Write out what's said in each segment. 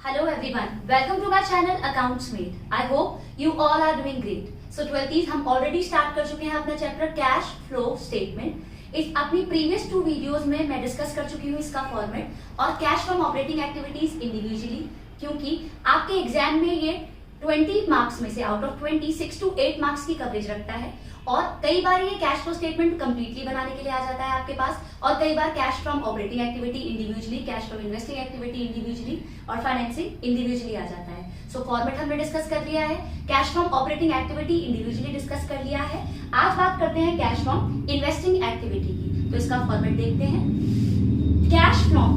Hello everyone, welcome to my channel Accounts Made. I hope you all are doing great. So 12th हम already start कर चुके हैं अपना chapter cash flow statement. इस अपनी previous 2 videos में मैं डिस्कस कर चुकी हूँ इसका फॉर्मेट और cash from operating activities individually, क्योंकि आपके एग्जाम में ये 20 मार्क्स में से आउट ऑफ 20 6 to 8 मार्क्स की कवरेज रखता है और कई बार ये कैश फ्लो स्टेटमेंट कंप्लीटली बनाने के लिए आ जाता है आपके पास और कई बार cash from operating activity individually, cash from investing activity individually और फाइनेंसिंग इंडिविजुअली आ जाता है। सो फॉर्मेट हमने डिस्कस कर लिया है, cash from operating activity individually discuss कर लिया है। आज बात करते हैं कैश फ्रॉम इन्वेस्टिंग एक्टिविटी की, तो इसका फॉर्मेट देखते हैं। Cash from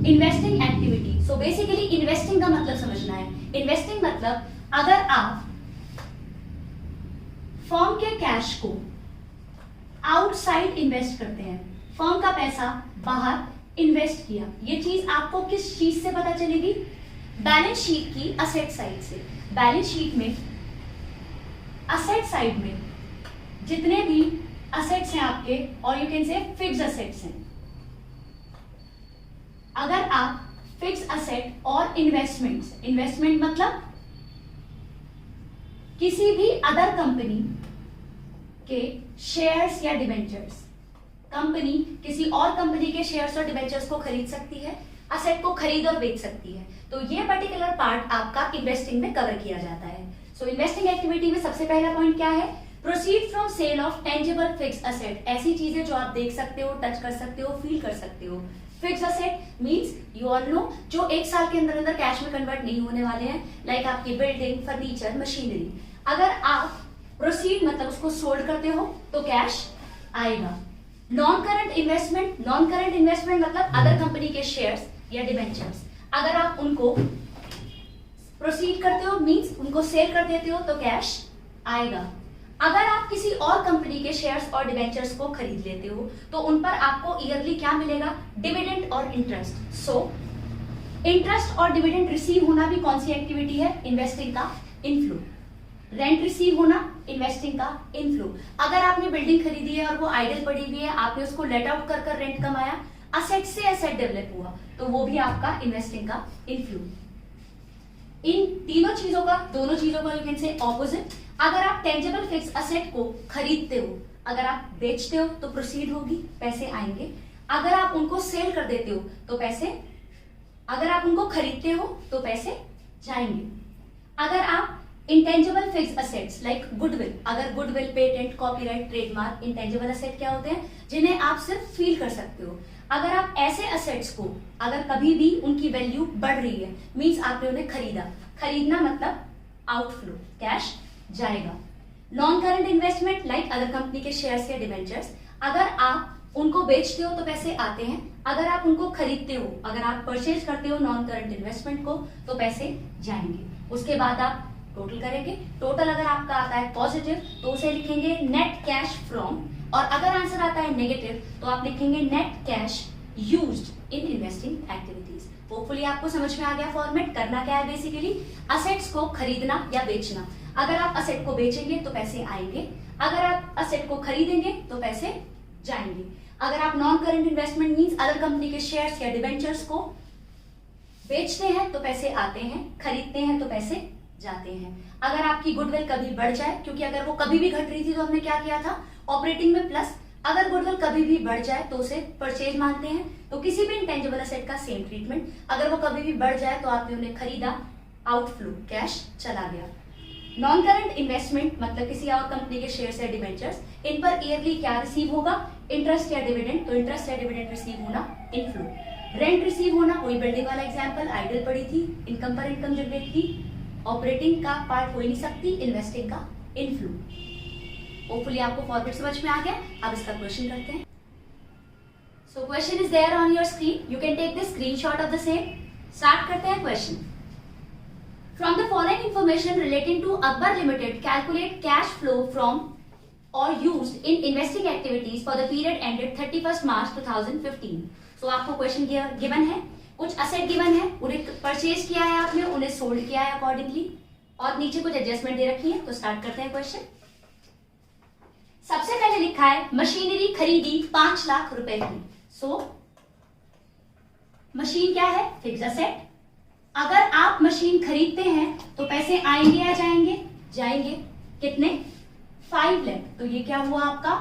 investing activity, so basically investing का मतलब समझना है। इन्वेस्टिंग मतलब अगर आप फर्म के कैश को आउटसाइड इन्वेस्ट करते हैं, फर्म का पैसा बाहर इन्वेस्ट किया, ये चीज आपको किस चीज से पता चलेगी? बैलेंस शीट की असेट साइड से। बैलेंस शीट में असेट साइड में जितने भी असेट्स हैं आपके, और you can say fix assets हैं, अगर आप फिक्स असेट और इन्वेस्टमेंट्स, इन्वेस्टमेंट मतलब किसी भी अदर कंपनी के शेयर्स या डिबेंचर्स, कंपनी किसी और कंपनी के शेयर्स और डिबेंचर्स को खरीद सकती है, असेट को खरीद और बेच सकती है, तो ये पर्टिकुलर पार्ट आपका इन्वेस्टिंग में कवर किया जाता है। सो इन्वेस्टिंग एक्टिविटी में सबसे पहला पॉइंट क्या है? Proceed from sale of tangible fix asset, ऐसी चीजें जो आप देख सकते हो, टच कर सकते हो, फील कर सकते हो। Fix asset means you all know जो 1 साल के अंदर अंदर कैश में कन्वर्ट नहीं होने वाले हैं, लाइक आपकी बिल्डिंग, फर्नीचर, मशीनरी। अगर आप प्रोसीड मतलब उसको सोल्ड करते हो तो कैश आएगा। Non current investment, non current investment मतलब अदर कंपनी के शेयर्स या डिबेंचर्स, अगर आप उनको प्रोसीड करते हो मींस उनको सेल कर देते हो तो कैश आएगा। अगर आप किसी और कंपनी के शेयर्स और डिबेंचर्स को खरीद लेते हो तो उन पर आपको ईयरली क्या मिलेगा? डिविडेंड और इंटरेस्ट। सो इंटरेस्ट और डिविडेंड रिसीव होना भी कौन सी एक्टिविटी है? इन्वेस्टिंग का इनफ्लो। रेंट रिसीव होना इन्वेस्टिंग का इनफ्लो। अगर आपने बिल्डिंग खरीदी है और वो आइडल पड़ी हुई है, आपने उसको लेट आउट कर कर रेंट कमाया, असेट से एसेट डेवलप हुआ, तो वो भी आपका इन्वेस्टिंग का इनफ्लो। इन तीनों चीजों का, दोनों चीजों का यू कैन से ऑपोजिट। अगर आप टेंजिबल फिक्स असेट को खरीदते हो, अगर आप बेचते हो तो प्रोसीड होगी, पैसे आएंगे। अगर आप उनको सेल कर देते हो तो पैसे, अगर आप उनको खरीदते हो तो पैसे जाएंगे। अगर आप intangible fix assets like goodwill, अगर goodwill, patent, copyright, trademark intangible asset क्या होते हैं? जिन्हें आप सिर्फ फील कर सकते हो। अगर आप ऐसे असेट्स को, अगर कभी भी उनकी वैल्यू बढ़ रही है मींस आपने उन्हें खरीदा, खरीदना मतलब आउटफ्लो, कैश जाएगा। Non current investment like other company के शेयर्स या डिबेंचर्स, अगर आप उनको बेचते हो तो पैसे आते हैं, अगर आप उनको खरीदते हो, अगर आप परचेज करते हो नॉन करंट इन्वेस्टमेंट को तो पैसे जाएंगे। उसके बाद आप टोटल करेंगे, टोटल अगर आपका आता है पॉजिटिव तो उसे लिखेंगे नेट कैश फ्रॉम, और अगर आंसर आता है नेगेटिव तो आप लिखेंगे net cash used in investing activities. Hopefully आपको समझ में आ गया फॉर्मेट। करना क्या है? बेसिकली असेट्स को खरीदना या बेचना। अगर आप असेट को बेचेंगे तो पैसे आएंगे, अगर आप असेट को खरीदेंगे तो पैसे जाएंगे। अगर आप non current investment means other company के शेयर्स या डिबेंचर्स को बेचते हैं तो पैसे आते हैं, खरीदते हैं तो पैसे जाते हैं। अगर आपकी गुडविल कभी बढ़ जाए, क्योंकि अगर वो कभी भी घट रही थी तो हमने क्या किया था? ऑपरेटिंग में प्लस, अगर गुडविल कभी भी बढ़ जाए तो उसे परचेज मानते हैं, तो किसी भी इंटेंजिबल असेट का सेम ट्रीटमेंट। अगर वो कभी भी बढ़ जाए तो आपने उन्हें खरीदा, आउटफ्लो, कैश चला गया। नॉन करंट इन्वेस्टमेंट मतलब किसी और कंपनी के शेयर्स या डिबेंचर्स, इन पर ईयरली क्या रिसीव होगा? इंटरेस्ट या डिविडेंड, तो इंटरेस्ट या डिविडेंड रिसीव होना इनफ्लो। रेंट रिसीव होना, कोई बिल्डिंग वाला एग्जाम्पल, आइडल पड़ी थी, इनकम पर इनकम जनरेट की, ऑपरेटिंग का पार्ट हो ही नहीं सकती, इन्वेस्टिंग का इनफ्लो। होपफुली आपको फॉर्मेट समझ में आ गया। अब इसका क्वेश्चन करते हैं। So question is there on your screen, you can take the screenshot of the same. Start करते हैं question. From the following information relating to Akbar limited calculate cash flow from और used in investing activities for the period ended 31 March 2015। So आपको question given है, कुछ asset given है, उन्हें purchase किया है आपने, उन्हें सोल्ड किया है अकॉर्डिंगली, और नीचे कुछ एडजस्टमेंट दे रखी है। तो स्टार्ट करते हैं क्वेश्चन। सबसे पहले लिखा है मशीनरी खरीदी 5 लाख रुपए की। सो मशीन क्या है? Fix asset. अगर आप मशीन खरीदते हैं तो पैसे आएंगे या जाएंगे? जाएंगे। कितने? 5 लाख। तो ये क्या हुआ आपका?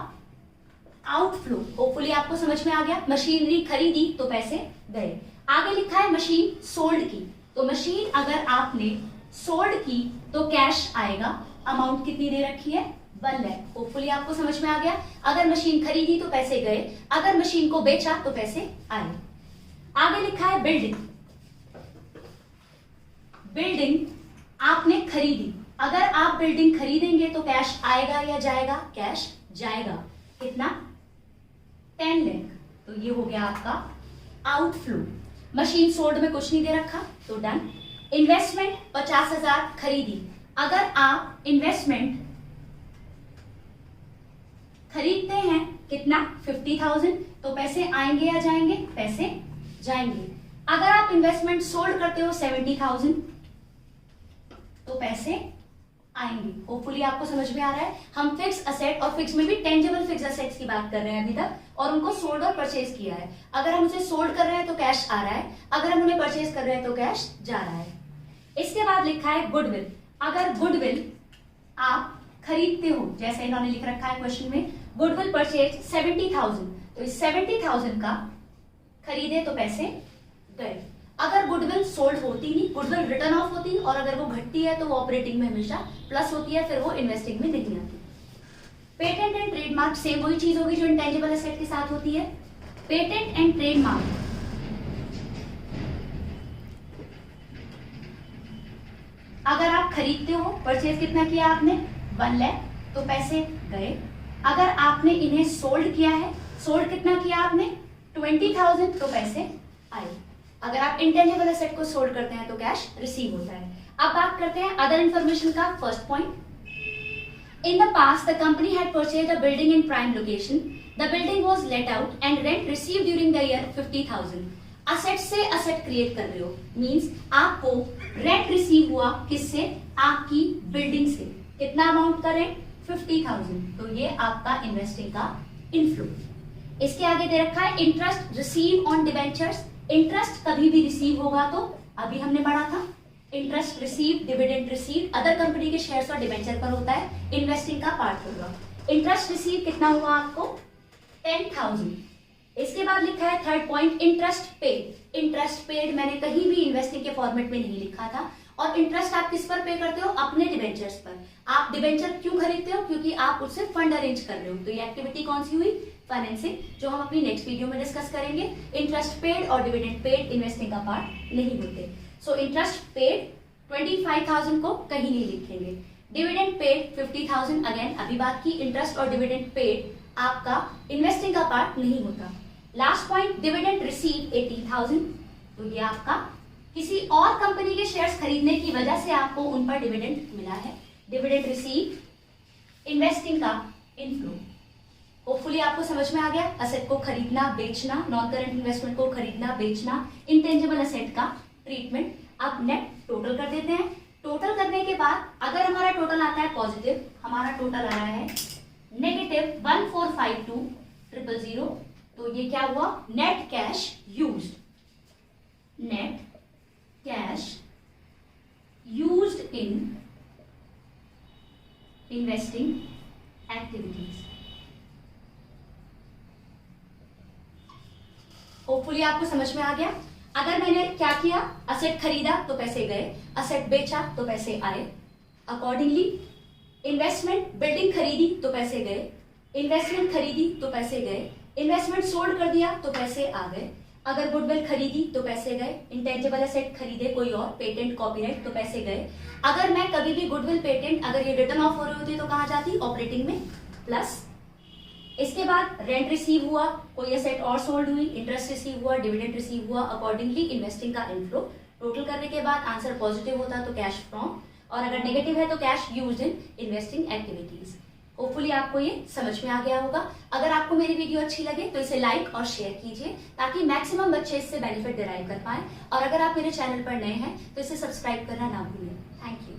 आउटफ्लो। होपफुली आपको समझ में आ गया। मशीनरी खरीदी तो पैसे गए। आगे लिखा है मशीन सोल्ड की। तो मशीन अगर आपने सोल्ड की तो कैश आएगा। अमाउंट कितनी दे रखी है? 1 लाख। होपफुली आपको समझ में आ गया। अगर मशीन खरीदी तो पैसे गए, अगर मशीन को बेचा तो पैसे आए। आगे लिखा है बिल्डिंग। बिल्डिंग आपने खरीदी। अगर आप बिल्डिंग खरीदेंगे तो कैश आएगा या जाएगा? कैश जाएगा। कितना? 10 लाख। तो ये हो गया आपका आउटफ्लो। मशीन सोल्ड में कुछ नहीं दे रखा तो डन। इन्वेस्टमेंट 50,000 खरीदी। अगर आप इन्वेस्टमेंट खरीदते हैं कितना? 50,000। तो पैसे आएंगे या जाएंगे? पैसे जाएंगे। अगर आप इन्वेस्टमेंट सोल्ड करते हो 70,000 तो पैसे आएंगे। होपफुली आपको समझ में आ रहा है। हम फिक्स असेट और फिक्स में भी टेंजिबल फिक्स असेट्स की बात कर रहे हैं अभी तक, और उनको सोल्ड और परचेज किया है। अगर हम उसे सोल्ड कर रहे हैं तो कैश आ रहा है, अगर हम उन्हें परचेज कर रहे हैं तो कैश जा रहा है। इसके बाद लिखा है गुडविल। अगर गुडविल आप खरीदते हो, जैसे इन्होंने लिख रखा है क्वेश्चन में, गुडविल परचेज 70,000, तो इस 70,000 का खरीदे तो पैसे गए। अगर गुडविल सोल्ड होती नहीं, गुडविल रिटर्न ऑफ होती, और अगर वो घटती है तो वो ऑपरेटिंग में हमेशा प्लस होती है, फिर वो इन्वेस्टिंग में नहीं आती। पेटेंट एंड ट्रेडमार्क सेम वही चीज होगी जो इंटेंजिबल एसेट के साथ होती है। पेटेंट एंड ट्रेडमार्क अगर आप खरीदते हो, परचेज कितना किया आपने? 1 लाख, तो पैसे गए। अगर आपने इन्हें सोल्ड किया है, सोल्ड कितना किया आपने? 20,000, तो पैसे आए। अगर आप इंटेंजिबल एसेट को सोल्ड करते हैं तो कैश रिसीव होता है। अब बात करते हैं अदर इंफॉर्मेशन का। First point, in the past the company had purchased a building in prime location. The building was let out and rent received during the year 50,000। Asset से असेट क्रिएट कर रहे हो, मींस आपको rent receive हुआ किससे? आपकी building से। कितना अमाउंट का रेंट? 50,000। तो ये आपका इन्वेस्टिंग का इनफ्लो। इसके आगे दे रखा है interest receive on debentures. Interest कभी भी रिसीव होगा तो अभी हमने पढ़ा था, interest receive, dividend receive other company के शेयर्स और डिबेंचर पर होता है, इन्वेस्टिंग का पार्ट होगा। इंटरेस्ट रिसीव कितना हुआ आपको? 10,000। इसके बाद लिखा है third point, interest paid. Interest paid मैंने कहीं भी इन्वेस्टिंग के फॉर्मेट में नहीं लिखा था। और इंटरेस्ट आप किस पर पे करते हो? अपने डिबेंचर्स पर। आप डिबेंचर क्यों खरीदते हो? क्योंकि आप उससे फंड अरेंज कर रहे हो। तो ये एक्टिविटी कौन सी हुई? फाइनेंसिंग, जो हम अपनी नेक्स्ट वीडियो में डिस्कस करेंगे। इंटरेस्ट पेड और डिविडेंड पेड इन्वेस्टिंग का पार्ट नहीं होते। सो इंटरेस्ट पेड 25,000 को कहीं नहीं लिखेंगे। डिविडेंड पेड 50,000, अगेन अभी बात की, इंटरेस्ट और डिविडेंड पेड आपका इन्वेस्टिंग का पार्ट नहीं होता। लास्ट पॉइंट, डिविडेंड रिसीव 80,000, तो ये आपका किसी और कंपनी के शेयर्स खरीदने की वजह से आपको उन पर डिविडेंड मिला है। डिविडेंड रिसीव इन्वेस्टिंग का इनफ्लो। होपफुली आपको समझ में आ गया। असेट को खरीदना, बेचना, नॉन करंट इन्वेस्टमेंट को खरीदना, बेचना, इंटेंजिबल असेट का ट्रीटमेंट। अब नेट टोटल कर देते हैं। टोटल करने के बाद अगर हमारा टोटल आता है पॉजिटिव, हमारा टोटल आ रहा है नेगेटिव 1452,000, तो ये क्या हुआ? Net cash used. Net cash used in investing activities. Hopefully आपको समझ में आ गया। अगर मैंने क्या किया? असेट खरीदा तो पैसे गए, असेट बेचा तो पैसे आए। अकॉर्डिंगली इन्वेस्टमेंट, बिल्डिंग खरीदी तो पैसे गए, इन्वेस्टमेंट खरीदी तो पैसे गए, इन्वेस्टमेंट सोल्ड कर दिया तो पैसे आ गए। अगर गुडविल खरीदी तो पैसे गए, इंटेंजिबल एसेट खरीदे कोई और, पेटेंट, कॉपीराइट, तो पैसे गए। अगर मैं कभी भी गुडविल, पेटेंट अगर ये रिटर्न ऑफ हो रही होती तो कहाँ जाती? ऑपरेटिंग में प्लस। इसके बाद रेंट रिसीव हुआ, कोई एसेट और सोल्ड हुई, इंटरेस्ट रिसीव हुआ, डिविडेंड रिसीव हुआ, अकॉर्डिंगली इन्वेस्टिंग का इनफ्लो। टोटल करने के बाद आंसर पॉजिटिव होता तो कैश फ्रॉम, और अगर नेगेटिव है तो cash used in investing activities. Hopefully आपको ये समझ में आ गया होगा। अगर आपको मेरी वीडियो अच्छी लगे तो इसे लाइक और शेयर कीजिए ताकि मैक्सिमम बच्चे इससे बेनिफिट डिराइव कर पाएं। और अगर आप मेरे चैनल पर नए हैं तो इसे सब्सक्राइब करना ना भूलें। Thank you.